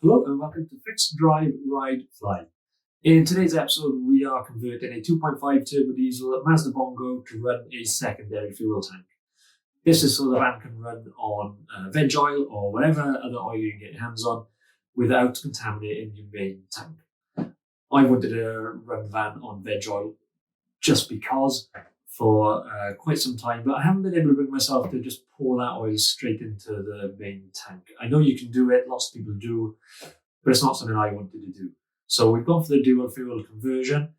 Hello and welcome to Fix, Drive, Ride, Fly. In today's episode, we are converting a 2.5 turbo diesel Mazda Bongo to run a secondary fuel tank. This is so the van can run on veg oil or whatever other oil you can get your hands on without contaminating your main tank. I wanted to run the van on veg oil just because for quite some time, but I haven't been able to bring myself to just pour that oil straight into the main tank. I know you can do it, lots of people do, but it's not something I wanted to do. So we've gone for the dual fuel conversion.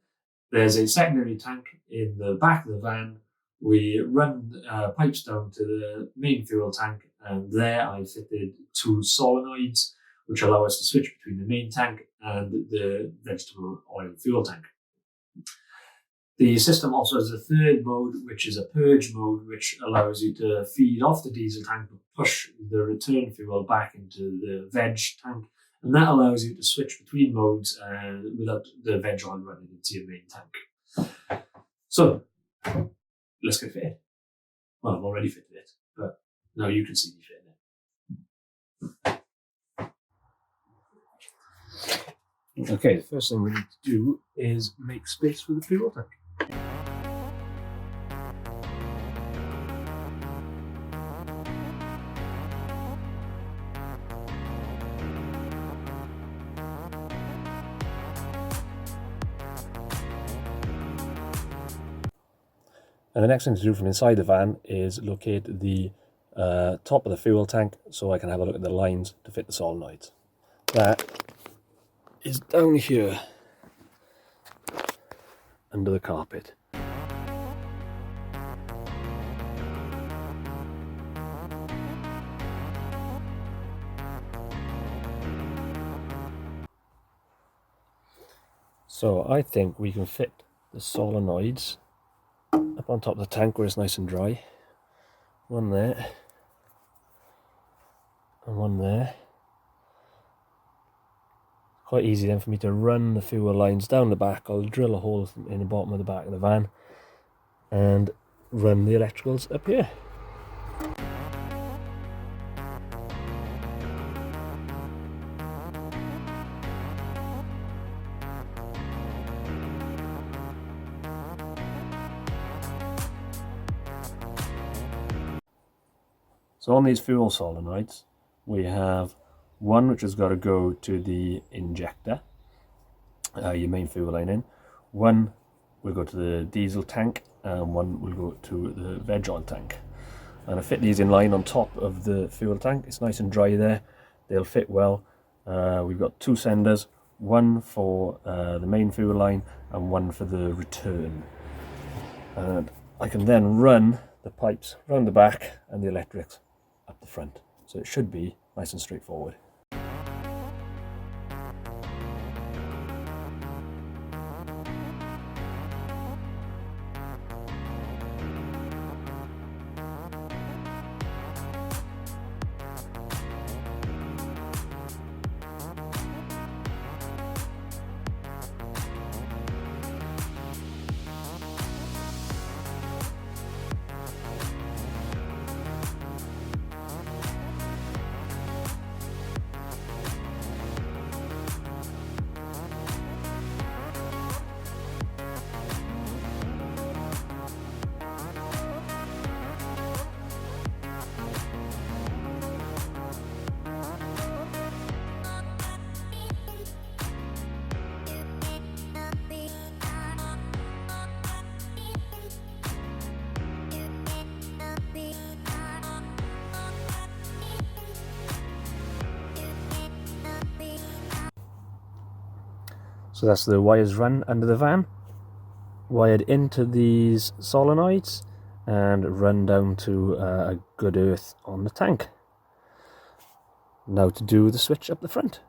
There's a secondary tank in the back of the van. We run pipes down to the main fuel tank, and there I fitted two solenoids, which allow us to switch between the main tank and the vegetable oil fuel tank. The system also has a third mode, which is a purge mode, which allows you to feed off the diesel tank but push the return fuel back into the veg tank. And that allows you to switch between modes without the veg oil running into your main tank. So, let's get fitted. Well, I've already fitted it, but now you can see me fitting it. Okay, the first thing we need to do is make space for the fuel tank. And the next thing to do from inside the van is locate the top of the fuel tank so I can have a look at the lines to fit the solenoids. That is down here under the carpet. So I think we can fit the solenoids up on top of the tank where it's nice and dry. One there and one there. Quite easy then for me to run the fuel lines down the back. I'll drill a hole in the bottom of the back of the van and run the electricals up here. So on these fuel solenoids, we have one which has got to go to the injector, your main fuel line in. One will go to the diesel tank, and one will go to the veg oil tank. And I fit these in line on top of the fuel tank. It's nice and dry there. They'll fit well. We've got two senders, one for the main fuel line and one for the return. And I can then run the pipes round the back and the electrics up the front. So it should be nice and straightforward. So that's the wires run under the van, wired into these solenoids and run down to a good earth on the tank. Now to do the switch up the front.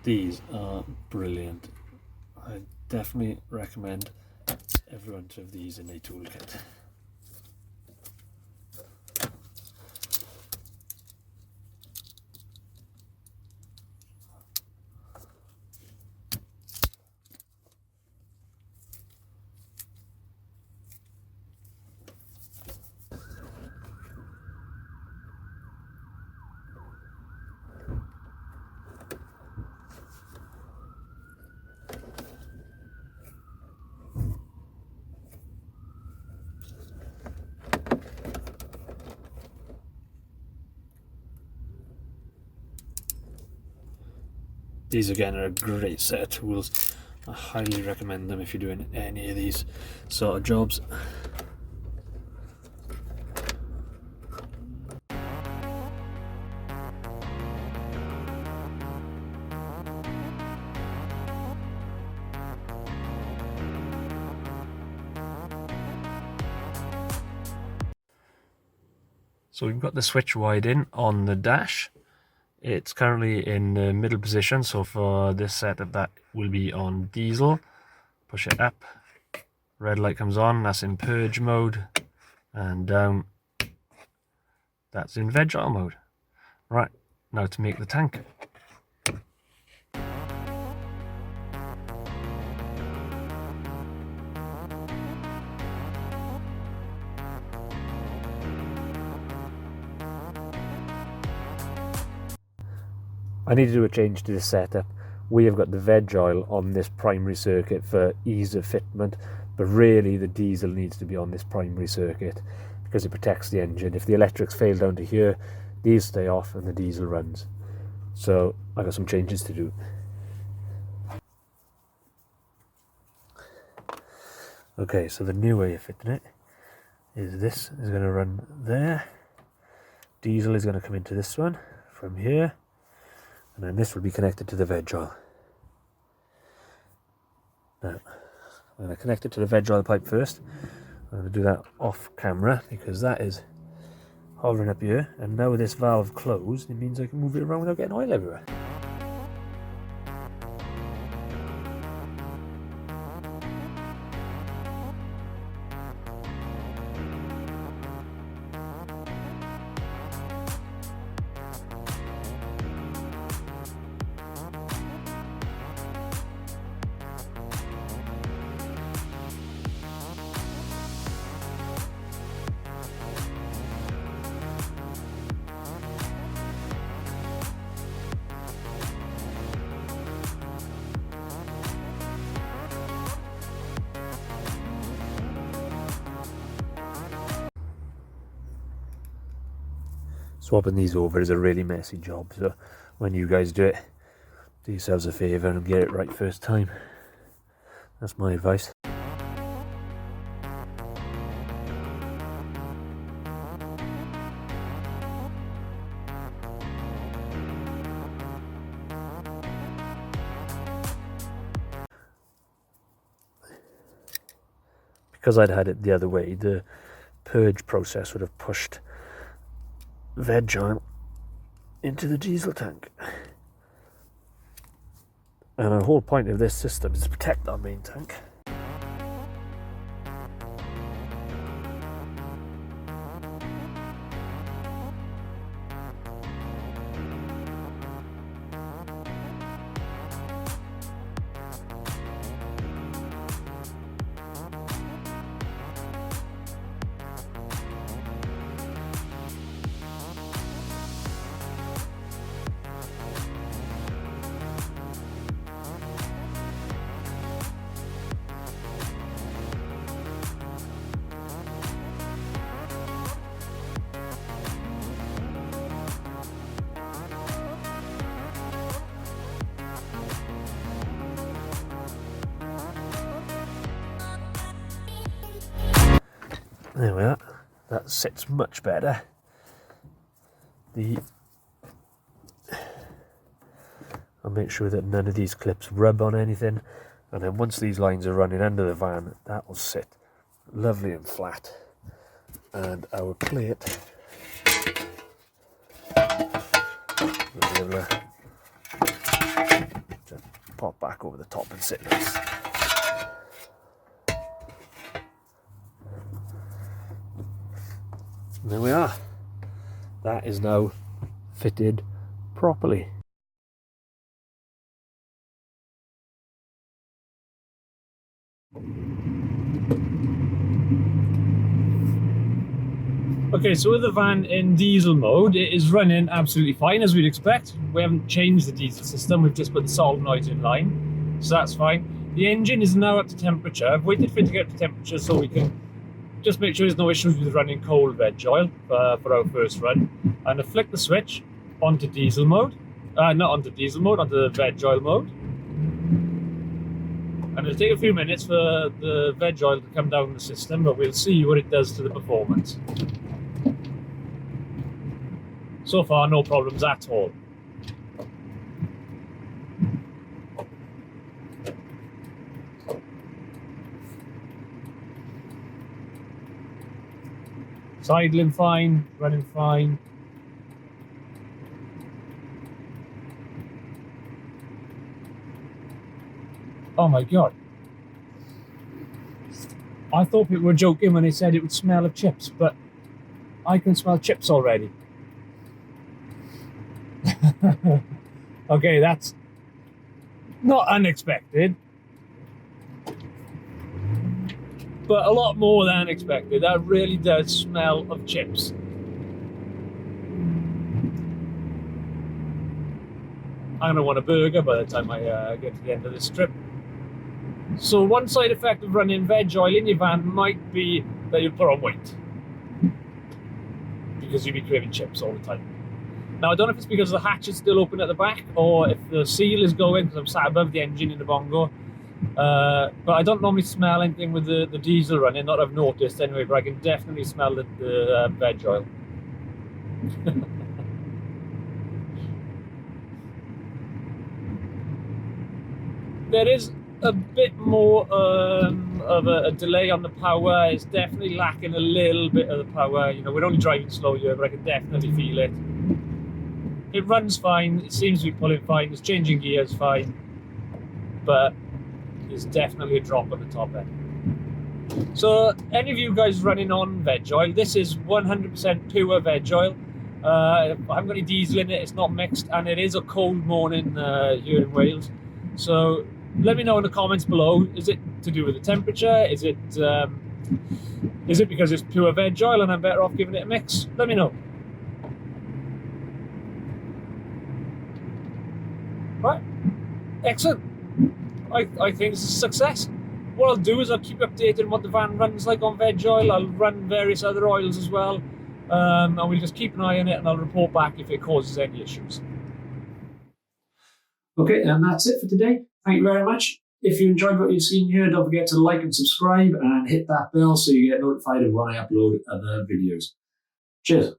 These are brilliant. I definitely recommend everyone to have these in their toolkit. These again are a great set of tools. I highly recommend them if you're doing any of these sort of jobs. So we've got the switch wide in on the dash. It's currently in the middle position, so for this setup that will be on diesel. Push it up, red light comes on, that's in purge mode, and down, that's in veg oil mode. Right, now to make the tank. I need to do a change to this setup. We have got the veg oil on this primary circuit for ease of fitment, but really the diesel needs to be on this primary circuit because it protects the engine. If the electrics fail down to here, these stay off and the diesel runs. So I've got some changes to do. Okay, so the new way of fitting it is this is going to run there. Diesel is going to come into this one from here. And then this will be connected to the veg oil. Now, I'm going to connect it to the veg oil pipe first. I'm going to do that off camera because that is hovering up here. And now with this valve closed, it means I can move it around without getting oil everywhere. Swapping these over is a really messy job, so when you guys do it, do yourselves a favour and get it right first time. That's my advice. Because I'd had it the other way, the purge process would have pushed veg oil into the diesel tank. And the whole point of this system is to protect our main tank. There we are. That sits much better. I'll make sure that none of these clips rub on anything, and then once these lines are running under the van, that will sit lovely and flat. And our plate will be able to just pop back over the top and sit nice. And there we are. That is now fitted properly. Okay, so with the van in diesel mode, it is running absolutely fine as we'd expect. We haven't changed the diesel system, we've just put the solenoids in line, so that's fine. The engine is now up to temperature. I've waited for it to get up to temperature so we can just make sure there's no issues with running cold veg oil for our first run. And I flick the switch onto diesel mode. Not onto diesel mode, onto the veg oil mode. And it'll take a few minutes for the veg oil to come down the system, but we'll see what it does to the performance. So far, no problems at all. It's idling fine, running fine. Oh my god. I thought people were joking when they said it would smell of chips, but I can smell chips already. Okay, that's not unexpected, but a lot more than expected. That really does smell of chips. I'm gonna want a burger by the time I get to the end of this trip. So one side effect of running veg oil in your van might be that you'll put on weight, because you'll be craving chips all the time. Now I don't know if it's because the hatch is still open at the back, or if the seal is going, because I'm sat above the engine in the Bongo. But I don't normally smell anything with the diesel running, not I've noticed anyway, but I can definitely smell the veg oil. There is a bit more of a delay on the power. It's definitely lacking a little bit of the power. You know, we're only driving slow here, but I can definitely feel it. It runs fine, it seems to be pulling fine, it's changing gears fine, but there's definitely a drop on the top end. So any of you guys running on veg oil, this is 100% pure veg oil. I haven't got any diesel in it, it's not mixed, and it is a cold morning here in Wales. So let me know in the comments below, is it to do with the temperature? Is it because it's pure veg oil and I'm better off giving it a mix? Let me know. Right, excellent. I think it's a success. What I'll do is I'll keep you updated on what the van runs like on veg oil. I'll run various other oils as well, and we'll just keep an eye on it, and I'll report back if it causes any issues. Okay, and that's it for today. Thank you very much. If you enjoyed what you've seen here, don't forget to like and subscribe and hit that bell so you get notified of when I upload other videos. Cheers.